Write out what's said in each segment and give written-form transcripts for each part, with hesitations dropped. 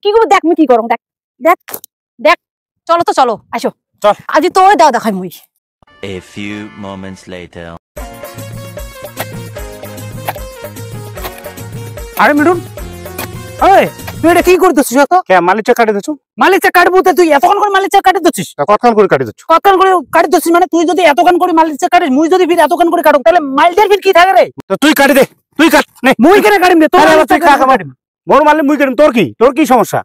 কি করবো দেখ মুই কি করম দেখ দেখ দেখ চলো তো চলো আসো চল আজি তোর দাও দেখাই মুই A few moments later আরে মিঠুন ওই তুই এটা কি করতেছিস এত কে মালিচা কাটে দিছু মালিচা কাটবো তুই এতক্ষণ করে মালিচা কাটে দিছিস কতক্ষণ করে কাটে দিছু কতক্ষণ করে কাটে দিছিস মানে তুই যদি এতক্ষণ করে মালিচা কাটিস মুই যদি ফির এতক্ষণ করে কাটুক তাহলে মাইলদের ফির কি থাকে রে তো তুই কাটে দে তুই কাট নে মুই কেন কাটিম দে তোর তুই কাকা কাটিম মোর মারলে মুই কাটিম তোর কি সমস্যা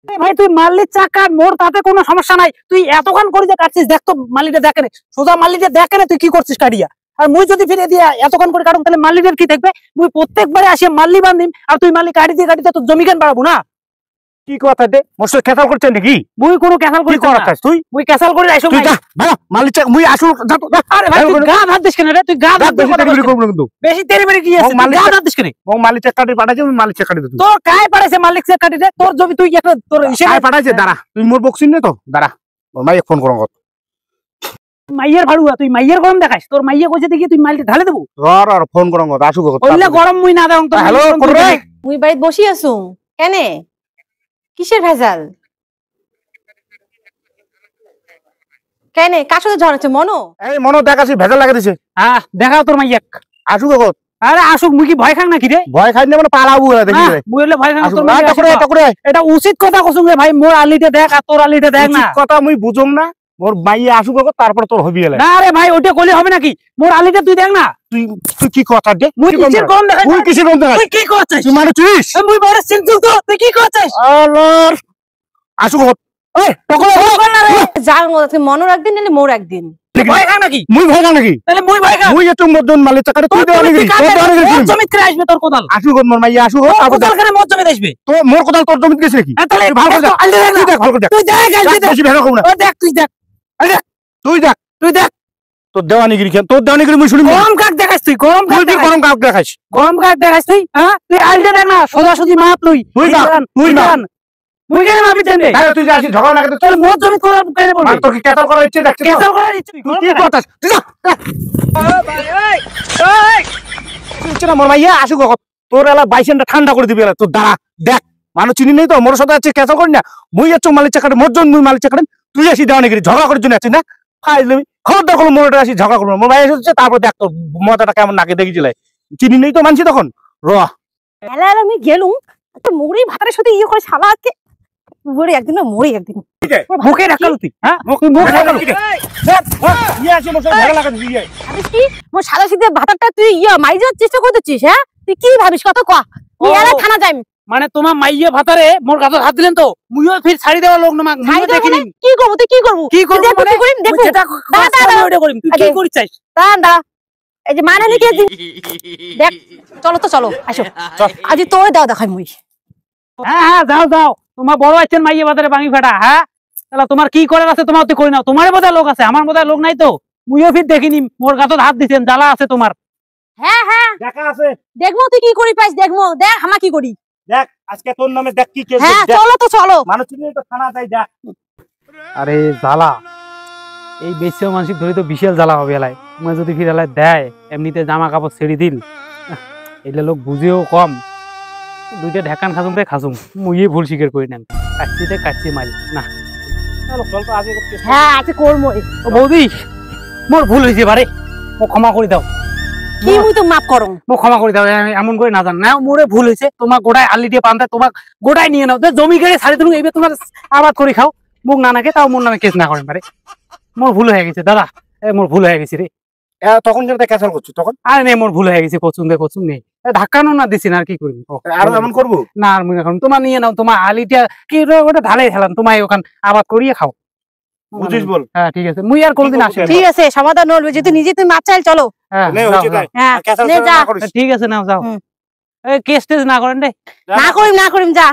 ভাই তুই মারলি চাকা মোর তাতে কোনো সমস্যা নাই তুই এতক্ষণ করে যে কাটছিস দেখ তো মালিটা দেখে রে সোজা মালিটা দেখে রে তুই কি করছিস কাটিয়া আর মুই যদি ফিরে দিয়া এতক্ষণ করে কাটুক তাহলে মালিদের কি থাকবে মুই প্রত্যেকবারে আসি মাল্লি বান্ধিম আর তুই মাল্লি কাটিতে তোর জমি কেন বাড়াবো না কি কথা দে মোর ক্যাসাল করছেন নাকি মুই কোনো ক্যাসাল করি করতাস তুই মুই ক্যাসাল করে আইছো তুই যা ভালো মালিক মুই আসু আরে ভাই তুই গা হাত দিস কেন রে তুই গা হাত বেশি তেরি করব না কিন্তু বেশি তেরি মেরি কি আছে গা হাত দিস কেন ও মালিক কাটি পাঠাইছে আমি মালিক কাটি দে তোর কাই পাঠাইছে মালিক সে কাটি দে তোর জমি তুই একটা তোর হিসেবে কাই পাঠাইছে দাঁড়া তুই মোর বক্সিন নে তো দাঁড়া ওর মাইয়ে ফোন করং মাইয়ের ভাড়ুয়া তুই মাইয়ের গরম দেখাইস তোর মাইয়ে কইছে দেখি তুই মাইলটা ঢালে দেবো আর ফোন করং আসু ওইলা গরম মুই না দাও তো হ্যালো মুই বাড়িতে বসি আছু কেনে কিসের ভেজাল কেনে কার সাথে ঝড়াচ্ছে মনো এই মনো দেখাছি ভেজাল লাগা দিছে হ্যাঁ দেখাও তোর মাইয়াক আসু গো আরে আসুক মুই কি ভয় খাং নাকি রে ভয় খাই না মানে পালাবো দেখি রে মুই হলে ভয় খাং তোর মাইয়া করে এটা উচিত কথা কইছুম রে ভাই মোর আলিতে দেখ আর তোর আলিতে দেখ না উচিত কথা মুই বুঝুম না মোর মাইয়া আসুক গো তারপর তোর হবি এলা না রে ভাই ওটা কইলে হবে নাকি মোর আলিতে তুই দেখ না তুই কি কথা দে মুই কিসের কোন দেখ মুই কিসের কোন দেখ তুই কি করছিস তুই মারছিস মুই বড় সিনচুক তো তুই কি করছিস আল্লাহর আসুক গো এই টকল না রে যার মধ্যে মনো একদিন নালে মোর একদিন ভয় খাং নাকি মুই ভয় খাং নাকি তাহলে মুই ভয় খাং মুই একটু মদন মালে চাকারে তুই দেওয়া নাকি তোর দেওয়া নাকি জমি করে আসবে তোর কোদাল আসুক মোর মাইয়া আসুক তারপর কোদাল করে মোর জমি আসবে তো মোর কোদাল তোর জমি গেছে কি তাহলে ভালো করে দেখ ভালো করে দেখ তুই দেখ বেশি ভেড়া কম না ও দেখ তুই দেখ আরে তুই দেখ তোর দেওয়ানিগিরি কেন তোর দেওয়ানিগিরি মুই শুনি গরম কাক দেখাস তুই গরম কাক দেখাস তুই হ্যাঁ তুই আলটা দেখ না সোজা সুজি মাপ তুই মুই কেন মাপি দেন আরে তুই যাসি ঝগড়া লাগে চল মোর জমি তোর কেন বলবি তোর কি কেতাল করার ইচ্ছে দেখছিস কেতাল করার ইচ্ছে তুই কি করতাস তুই যা ও ভাই ওই তুই চল মোর মাইয়া আসু গো তোর এলা বাইসেনটা ঠান্ডা করে দিবি এলা তোর দাঁড়া দেখ মানুষ চিনি নেই তো মোর সাথে আছে কেতাল করি না মুই আছো মালিক চাকারে মোর জন মুই মালিক চাকারে তুই আসি দেওয়ানিগিরি ঝগড়া করার জন্য আছিস না ফাইলমি খবরদার কোনো মোরটা আসি ঝগড়া করবো মোর মাইয়া এসেছে তারপর দেখ তোর মাথাটা কেমন নাকে দেখেছিল চিনি নেই তো মানছি তখন র এলা আমি গেলুম তো মুড়ি ভাতের সাথে ইয়ে করে শালাকে মুড়ি একদিন না মুড়ি একদিন মুখে রাখাল তুই হ্যাঁ মুখ রাখাল ইয়ে আছে মোর ঝগড়া লাগা দিই ভাবিস কি মোর সাদা সিধে ভাতটা তুই ইয়া মাইজার চেষ্টা করতেছিস হ্যাঁ তুই কি ভাবিস কত কয়া তুই এলা থানা যাইম মানে তোমার মাইয়া ভাতারে মোর গাতে হাত দিলেন তো মুইও ফির ছাড়ি দেওয়া লোক না মুইও দেখিনি কি করব তুই কি করব মানে দেখো যেটা ওইটা করিম তুই কি করিস চাইস দাঁড়া এই যে মানে লিখে দেখ চলো তো চলো আসো আজি তোর দাও দেখাই মুই হ্যাঁ যাও তোমার বড় আছেন মাইয়া ভাতারে ভাঙি ফাটা হ্যাঁ তাহলে তোমার কি করার আছে তোমার তুই করি নাও তোমার বোধহয় লোক আছে আমার বোধহয় লোক নাই তো মুইও ফির দেখিনি মোর গাতে হাত দিছেন জ্বালা আছে তোমার হ্যাঁ দেখা আছে দেখবো তুই কি করি পাইস দেখবো দেখ আমা কি করি দেখ আজকে তোর নামে দেখ কি কেস হ্যাঁ চলো তো চলো মানুষ চিনি তো থানা যাই দেখ আরে জ্বালা এই বেশিও মানসিক ধরে তো বিশাল জ্বালা হবে এলাই মই যদি ফির এলাই দেয় এমনিতে জামা কাপড় ছেড়ে দিল এইলে লোক বুঝেও কম দুইটা ঢাকান খাসুম রে খাসুম মুইয়ে ভুল স্বীকার করি না কাচ্চিতে কাচ্চি মারি না চলো চল তো আজকে হ্যাঁ আজকে করবো ও বৌদি মোর ভুল হয়েছে বারে ও ক্ষমা করে দাও কি মুই তো মাফ করো মো ক্ষমা করে দাও এমন করে না জান না মোরে ভুল হয়েছে তোমার গোড়ায় আলি দিয়ে পান্তা তোমার গোড়ায় নিয়ে নাও জমি গেড়ে ছাড়ি তুমি এইবার তোমার আবাদ করে খাও মুখ না নাকে তাও মোর নামে কেস না করেন পারে মোর ভুল হয়ে গেছে দাদা মোর ভুল হয়ে গেছে রে তখন যেটা ক্যান্সেল করছি তখন আরে নেই মোর ভুল হয়ে গেছে কচুন নেই ধাক্কানো না দিছি না আর কি করবি আর এমন করবো না আর মুই এখন তোমার নিয়ে নাও তোমার আলিটা কি ওটা ঢালাই খেলাম তোমার ওখান আবাদ করিয়ে খাও বুঝিস বল হ্যাঁ ঠিক আছে মুই আর কোনদিন আসি ঠিক আছে সমাধান হলবে যদি নিজে তুমি মাপ চাইল চলো হ্যাঁ ঠিক আছে নাও যাও এই কেস টেস না করেন রে না করিম যা